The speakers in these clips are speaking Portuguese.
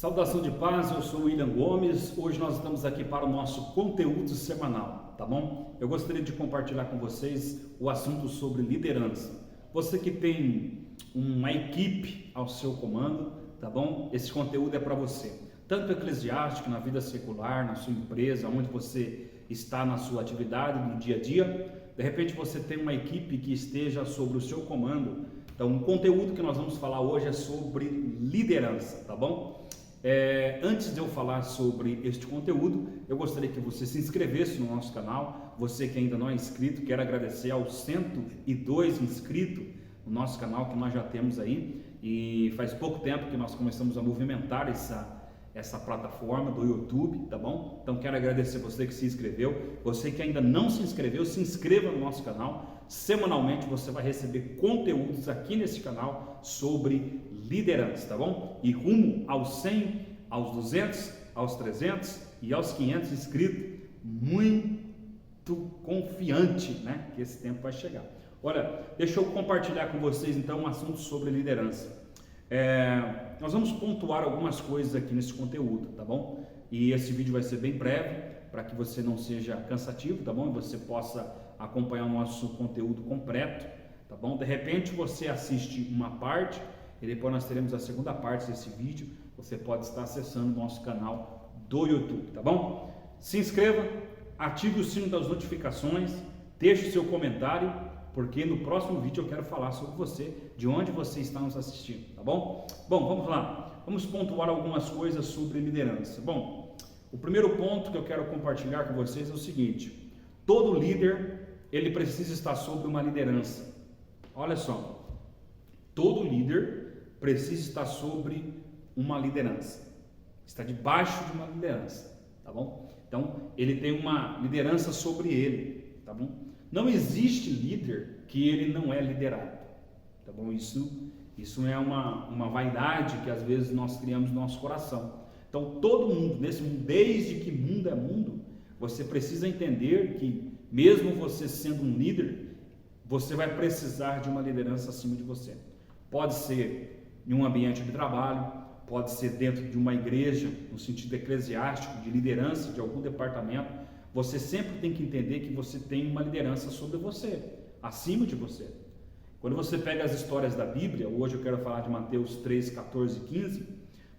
Saudação de paz, eu sou o William Gomes. Hoje nós estamos aqui para o nosso conteúdo semanal, tá bom? Eu gostaria de compartilhar com vocês o assunto sobre liderança. Você que tem uma equipe ao seu comando, tá bom? Esse conteúdo é para você, tanto eclesiástico, na vida secular, na sua empresa, onde você está na sua atividade, no dia a dia. De repente você tem uma equipe que esteja sobre o seu comando. Então, o conteúdo que nós vamos falar hoje é sobre liderança, tá bom? Antes de eu falar sobre este conteúdo, eu gostaria que você se inscrevesse no nosso canal. Você que ainda não é inscrito, quero agradecer aos 102 inscritos no nosso canal que nós já temos aí. E faz pouco tempo que nós começamos a movimentar essa plataforma do YouTube, tá bom? Então quero agradecer você que se inscreveu. Você que ainda não se inscreveu, se inscreva no nosso canal. Semanalmente você vai receber conteúdos aqui nesse canal sobre liderança, tá bom? E rumo aos 100, aos 200, aos 300 e aos 500 inscritos, muito confiante, né? Que esse tempo vai chegar. Olha, deixa eu compartilhar com vocês então um assunto sobre liderança. Nós vamos pontuar algumas coisas aqui nesse conteúdo, tá bom? E esse vídeo vai ser bem breve, para que você não seja cansativo, tá bom? E você possa acompanhar o nosso conteúdo completo, tá bom? De repente você assiste uma parte e depois nós teremos a segunda parte desse vídeo. Você pode estar acessando o nosso canal do YouTube, tá bom? Se inscreva, ative o sino das notificações, deixe o seu comentário, porque no próximo vídeo eu quero falar sobre você, de onde você está nos assistindo, tá bom? Bom, vamos lá, vamos pontuar algumas coisas sobre liderança. Bom, o primeiro ponto que eu quero compartilhar com vocês é o seguinte: todo líder, ele precisa estar sob uma liderança. Olha só, todo líder precisa estar sobre uma liderança, está debaixo de uma liderança, tá bom? Então, ele tem uma liderança sobre ele, tá bom? Não existe líder que ele não é liderado, tá bom? Isso é uma vaidade que às vezes nós criamos no nosso coração. Então, todo mundo, nesse mundo, desde que mundo é mundo, você precisa entender que mesmo você sendo um líder, você vai precisar de uma liderança acima de você. Pode ser em um ambiente de trabalho, pode ser dentro de uma igreja, no sentido eclesiástico, de liderança de algum departamento. Você sempre tem que entender que você tem uma liderança sobre você, acima de você. Quando você pega as histórias da Bíblia, hoje eu quero falar de Mateus 3, 14 e 15,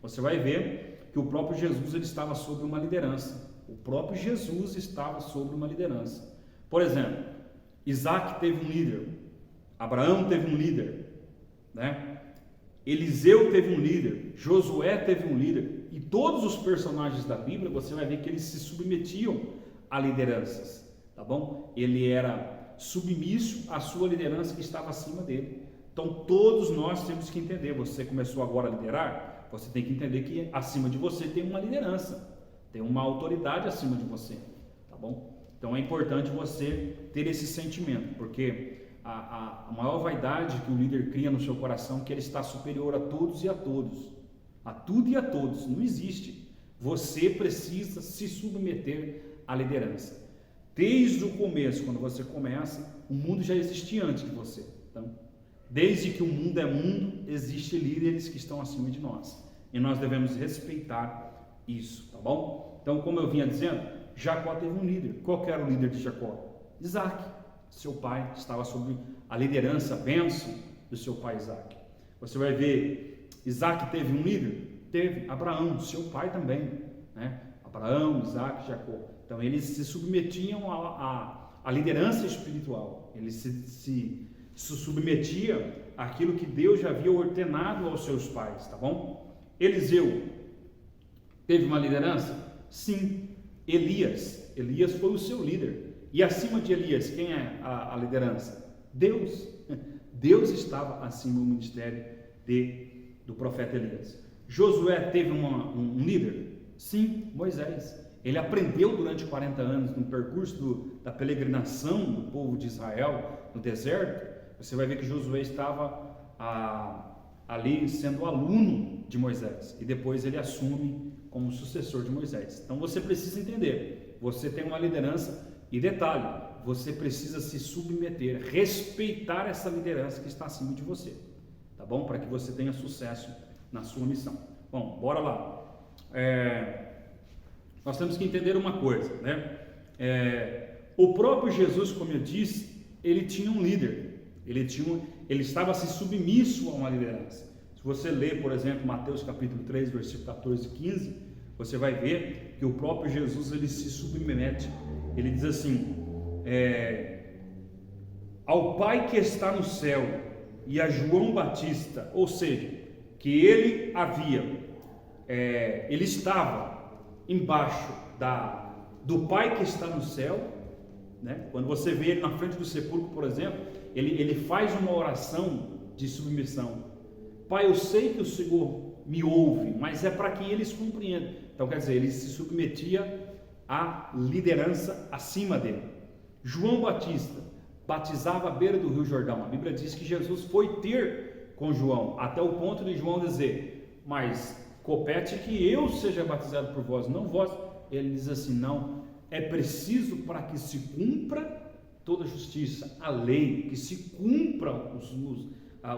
você vai ver que o próprio Jesus ele estava sob uma liderança. O próprio Jesus estava sob uma liderança. Por exemplo, Isaac teve um líder, Abraão teve um líder, né? Eliseu teve um líder, Josué teve um líder, e todos os personagens da Bíblia, você vai ver que eles se submetiam a lideranças, tá bom? Ele era submisso à sua liderança que estava acima dele. Então todos nós temos que entender, você começou agora a liderar, você tem que entender que acima de você tem uma liderança, tem uma autoridade acima de você, tá bom? Então é importante você ter esse sentimento, porque a maior vaidade que o líder cria no seu coração é que ele está superior a todos e a todos, a tudo e a todos, não existe. Você precisa se submeter à liderança. Desde o começo, quando você começa, o mundo já existia antes de você. Então, desde que o mundo é mundo, existem líderes que estão acima de nós, e nós devemos respeitar isso, tá bom? Então, como eu vinha dizendo, Jacó teve um líder. Qual que era o líder de Jacó? Isaac. Seu pai estava sob a liderança, a bênção do seu pai Isaac. Você vai ver, Isaac teve um líder? Teve. Abraão, seu pai também, né? Abraão, Isaac, Jacó. Então eles se submetiam à liderança espiritual. Eles se submetiam àquilo que Deus já havia ordenado aos seus pais, tá bom? Eliseu teve uma liderança? Sim. Elias foi o seu líder. E acima de Elias, quem é a liderança? Deus. Deus estava acima do ministério do profeta Elias. Josué teve um líder? Sim, Moisés. Ele aprendeu durante 40 anos no percurso da peregrinação do povo de Israel no deserto. Você vai ver que Josué estava ali sendo aluno de Moisés, e depois ele assume como sucessor de Moisés. Então você precisa entender, você tem uma liderança, e detalhe, você precisa se submeter, respeitar essa liderança que está acima de você, tá bom? Para que você tenha sucesso na sua missão. Bom, bora lá. nós temos que entender uma coisa, né? O próprio Jesus, como eu disse, ele tinha um líder, ele estava se submisso a uma liderança. Se você ler, por exemplo, Mateus capítulo 3, versículo 14 e 15, você vai ver que o próprio Jesus, ele se submete, ele diz assim, ao Pai que está no céu e a João Batista, ou seja, que ele estava embaixo do Pai que está no céu, né? Quando você vê ele na frente do sepulcro, por exemplo, ele faz uma oração de submissão. Pai, eu sei que o Senhor me ouve, mas é para que eles compreendam. Então, quer dizer, ele se submetia à liderança acima dele. João Batista batizava à beira do Rio Jordão. A Bíblia diz que Jesus foi ter com João, até o ponto de João dizer, mas compete que eu seja batizado por vós, não vós. Ele diz assim, não, é preciso para que se cumpra toda a justiça, a lei, que se cumpra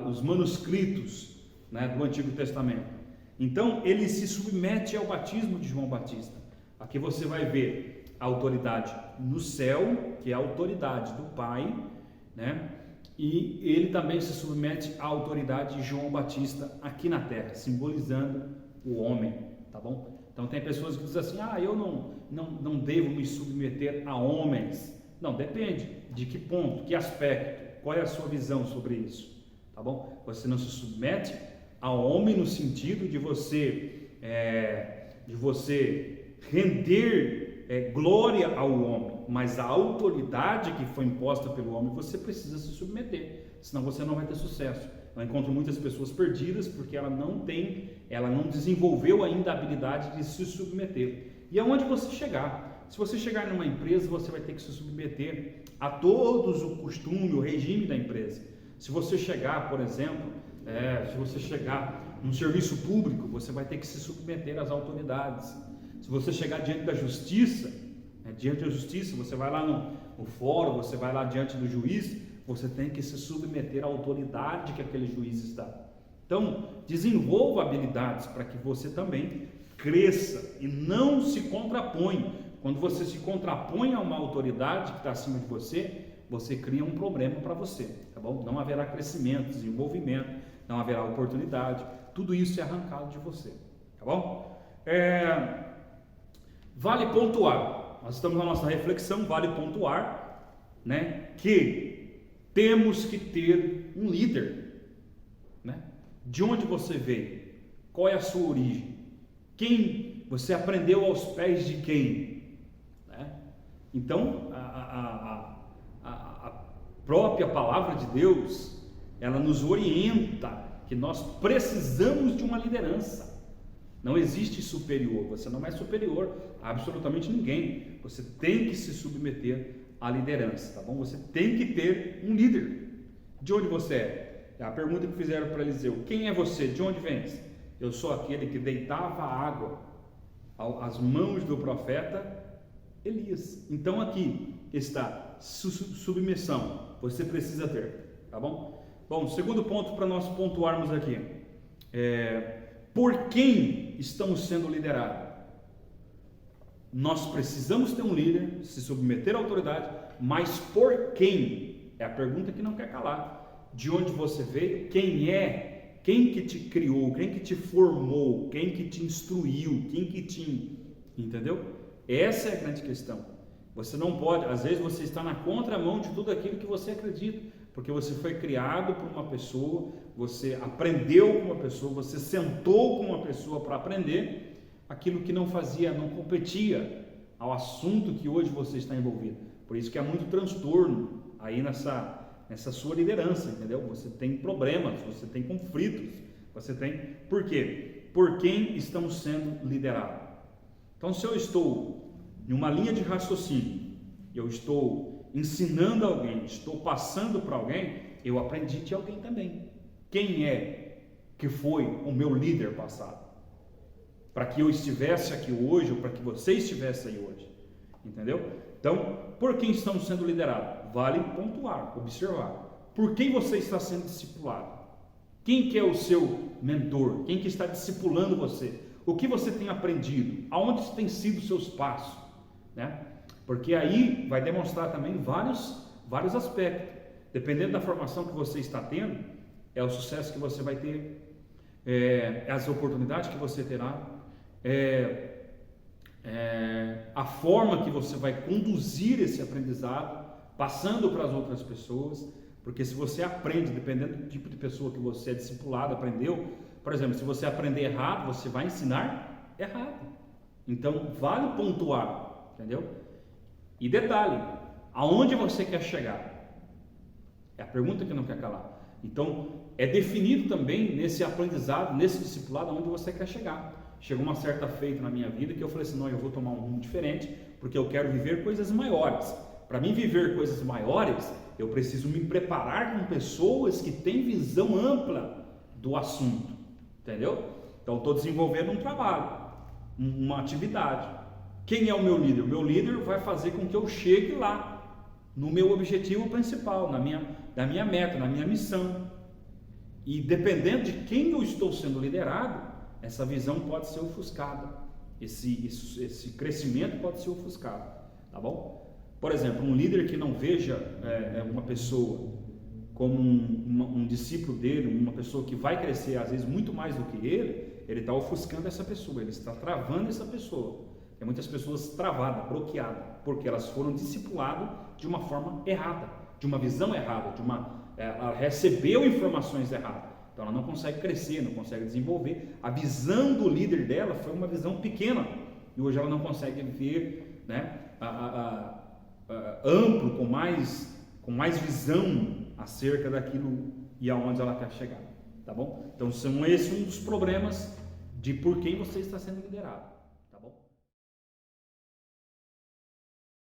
os manuscritos, né, do Antigo Testamento. Então ele se submete ao batismo de João Batista. Aqui você vai ver a autoridade no céu, que é a autoridade do Pai, né? E ele também se submete à autoridade de João Batista aqui na terra, simbolizando o homem, tá bom? Então tem pessoas que dizem assim, eu não devo me submeter a homens. Não, depende de que ponto, que aspecto, qual é a sua visão sobre isso, tá bom? Você não se submete a homem no sentido de você render glória ao homem, mas a autoridade que foi imposta pelo homem você precisa se submeter, senão você não vai ter sucesso. Eu encontro muitas pessoas perdidas porque ela não desenvolveu ainda a habilidade de se submeter. E aonde você chegar, se você chegar numa empresa, você vai ter que se submeter a todos o costume, o regime da empresa. Se você chegar, por exemplo, se você chegar num serviço público, você vai ter que se submeter às autoridades. Se você chegar diante da justiça, você vai lá no fórum, você vai lá diante do juiz, você tem que se submeter à autoridade que aquele juiz dá. Então, desenvolva habilidades para que você também cresça e não se contrapõe. Quando você se contrapõe a uma autoridade que está acima de você, você cria um problema para você, tá bom? Não haverá crescimento, desenvolvimento, não haverá oportunidade, tudo isso é arrancado de você, tá bom? Vale pontuar, nós estamos na nossa reflexão, vale pontuar, né, que temos que ter um líder, né? De onde você veio? Qual é a sua origem? Quem você aprendeu aos pés de quem? Né? Então, a própria palavra de Deus, ela nos orienta que nós precisamos de uma liderança. Não existe superior, você não é superior a absolutamente ninguém. Você tem que se submeter à liderança, tá bom? Você tem que ter um líder. De onde você é? A pergunta que fizeram para Eliseu: quem é você? De onde vens? Eu sou aquele que deitava água às mãos do profeta Elias. Então aqui está submissão. Você precisa ter, tá bom? Bom, segundo ponto para nós pontuarmos aqui por quem estamos sendo liderados? Nós precisamos ter um líder, se submeter à autoridade, mas por quem? É a pergunta que não quer calar. De onde você veio? Quem é? Quem que te criou? Quem que te formou? Quem que te instruiu? Quem que te... Entendeu? Essa é a grande questão. Você não pode, às vezes você está na contramão de tudo aquilo que você acredita, porque você foi criado por uma pessoa, você aprendeu com uma pessoa, você sentou com uma pessoa para aprender aquilo que não fazia, não competia ao assunto que hoje você está envolvido. Por isso que há muito transtorno aí nessa sua liderança, entendeu? Você tem problemas, você tem conflitos, você tem... Por quê? Por quem estamos sendo liderados? Então, se eu estou em uma linha de raciocínio, eu estou ensinando alguém, estou passando para alguém, eu aprendi de alguém também. Quem é que foi o meu líder passado? Para que eu estivesse aqui hoje, ou para que você estivesse aí hoje, entendeu? Então, por quem estamos sendo liderados? Vale pontuar, observar. Por quem você está sendo discipulado? Quem que é o seu mentor? Quem que está discipulando você? O que você tem aprendido? Aonde têm sido os seus passos? Né? Porque aí vai demonstrar também vários aspectos. Dependendo da formação que você está tendo, é o sucesso que você vai ter, as oportunidades que você terá, a forma que você vai conduzir esse aprendizado, passando para as outras pessoas. Porque se você aprende, dependendo do tipo de pessoa que você é discipulado, aprendeu, por exemplo, se você aprender errado, você vai ensinar errado. Então, vale pontuar, entendeu? E detalhe, aonde você quer chegar? É a pergunta que não quer calar. Então, é definido também nesse aprendizado, nesse discipulado, aonde você quer chegar. Chegou uma certa feita na minha vida que eu falei assim, não, eu vou tomar um rumo diferente, porque eu quero viver coisas maiores. Para mim viver coisas maiores, eu preciso me preparar com pessoas que têm visão ampla do assunto, entendeu? Então, estou desenvolvendo um trabalho, uma atividade. Quem é o meu líder? O meu líder vai fazer com que eu chegue lá, no meu objetivo principal, na minha meta, na minha missão. E dependendo de quem eu estou sendo liderado, essa visão pode ser ofuscada, esse crescimento pode ser ofuscado, tá bom? Por exemplo, um líder que não veja uma pessoa como um discípulo dele, uma pessoa que vai crescer às vezes muito mais do que ele está ofuscando essa pessoa, ele está travando essa pessoa. Tem muitas pessoas travadas, bloqueadas, porque elas foram discipuladas de uma forma errada, de uma visão errada, ela recebeu informações erradas, então ela não consegue crescer, não consegue desenvolver. A visão do líder dela foi uma visão pequena, e hoje ela não consegue ver, né, amplo, com mais visão acerca daquilo e aonde ela quer chegar, tá bom? Então, esse é um dos problemas de por quem você está sendo liderado.